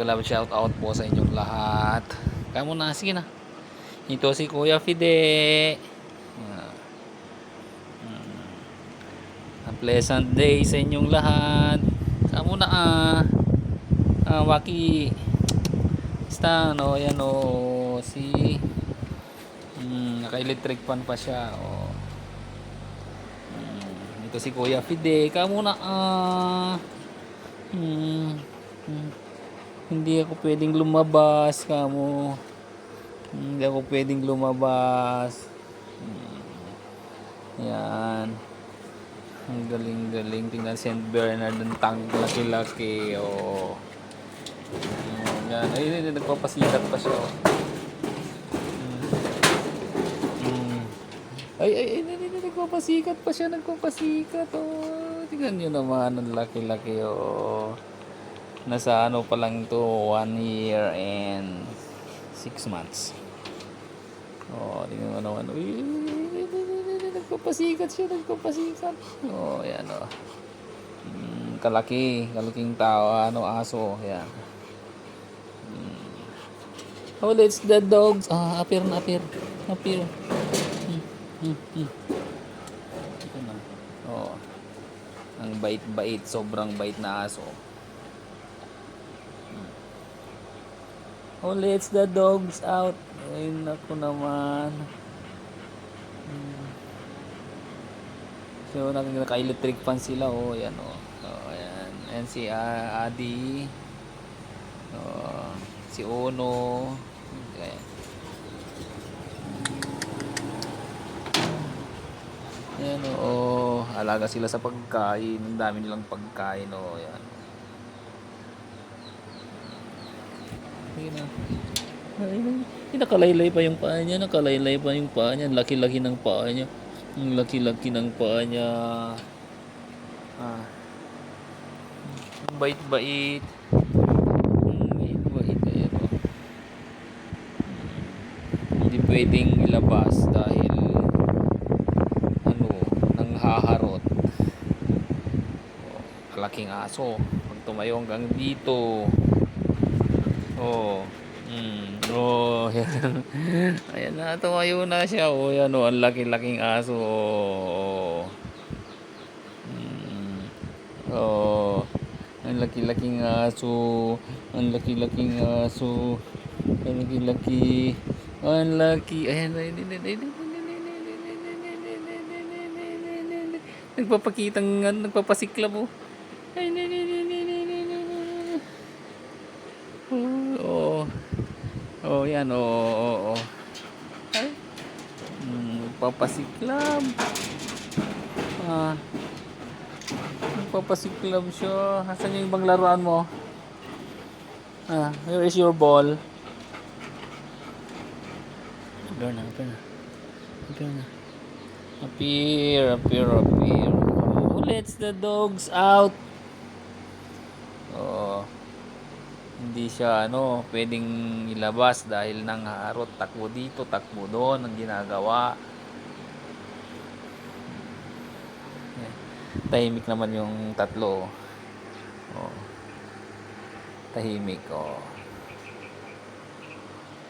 love shout out po sa inyong lahat. Kamu na, sige na. Ito si Kuya Fide. A pleasant day sa inyong lahat. Kamu na Waki. Stan, yan si naka-electric fan pa siya. Ito si Kuya Fide. Kamu na hindi ako pwedeng lumabas, kamo. Hindi ako pwedeng lumabas. Yan. Ang galing-galing. Tingnan St. Bernard ng tank. Laki-laki. Yan. Ay, nagpapasikat pa siya. Ay, nagpapasikat pa siya. Nagpapasikat. Tingnan nyo naman. Ang laki-laki. Nasa pa lang ito. 1 year and 6 months. Tingnan mo naman. Nagpapasikat siya. Nagpapasikat. Yan kalaking tao. Aso. Yan. Let's the dogs. Appear. Ito na. Ang bait-bait. Sobrang bait na aso. Let's the dogs out. Ay, naku naman. So, naka-electric fan sila. Yan. Ayan. Ayan si Adi. Si Ono. Okay. Ayan, alaga sila sa pagkain. Ang dami nilang pagkain. Yan. Ay, nakalaylay pa yung paa niya. Ang laki-laki ng paa niya. Ang laki-laki ng paa niya. Ang bait-bait. Ayan, Hindi pwedeng ilabas dahil nanghaharot. Kalaking aso. Pag tumayo hanggang dito. Yan. Ayan na, tumayo na siya. Yan ang laki-laking aso. Ang laki-laking aso. Ang laki-laking aso. Ang laki-laki. Ang laki. Ayan. Nagpapasiklab Ay, yan. Ay. Nagpapasiklab. Nagpapasiklab siya. Asan yung ibang laruan mo? Where is your ball? Appear. Let's the dogs out. Hindi siya pwedeng ilabas dahil nangharot. Takbo dito, takbo doon ang ginagawa. Tahimik naman yung tatlo. Tahimik.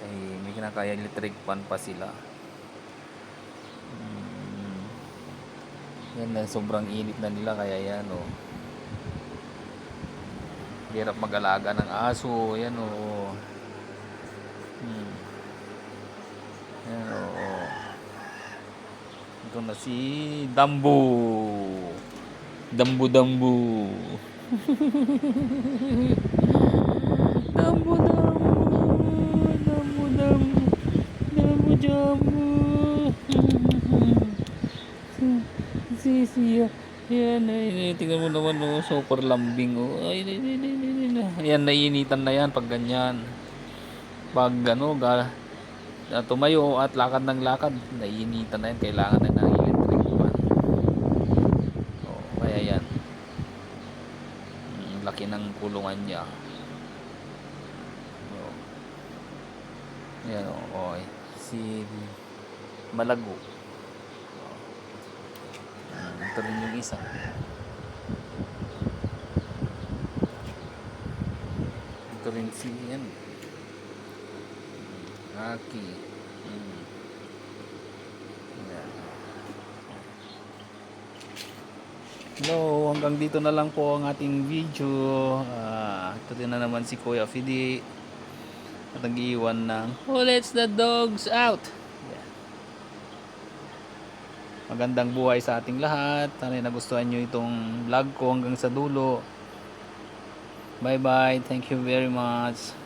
Tahimik na, kaya electric fan pa sila. Yan na, sobrang init na nila kaya yan hirap mag-alaga ng aso. Yan yan ito na si Dambu. Dambu Dambu Sisiya. Yan, tingnan mo naman super lambing Ay, yan, naiinitan na yan pag ganyan. Pag tumayo at lakad ng lakad, naiinitan na yan. Kailangan na ng electric fan. Kaya yan. Laki ng kulungan niya. Yan si Malago. Ito rin yung isa. Ito Ito rin si yan. Aki. Hmm. Yan. Hello, hanggang dito na lang po ang ating video. Ito din na naman si Kuya Fidi at nag-iwan ng "Oh, let's the dogs out." Yan. Magandang buhay sa ating lahat. Sana nagustuhan nyo itong vlog ko hanggang sa dulo. Bye bye. Thank you very much.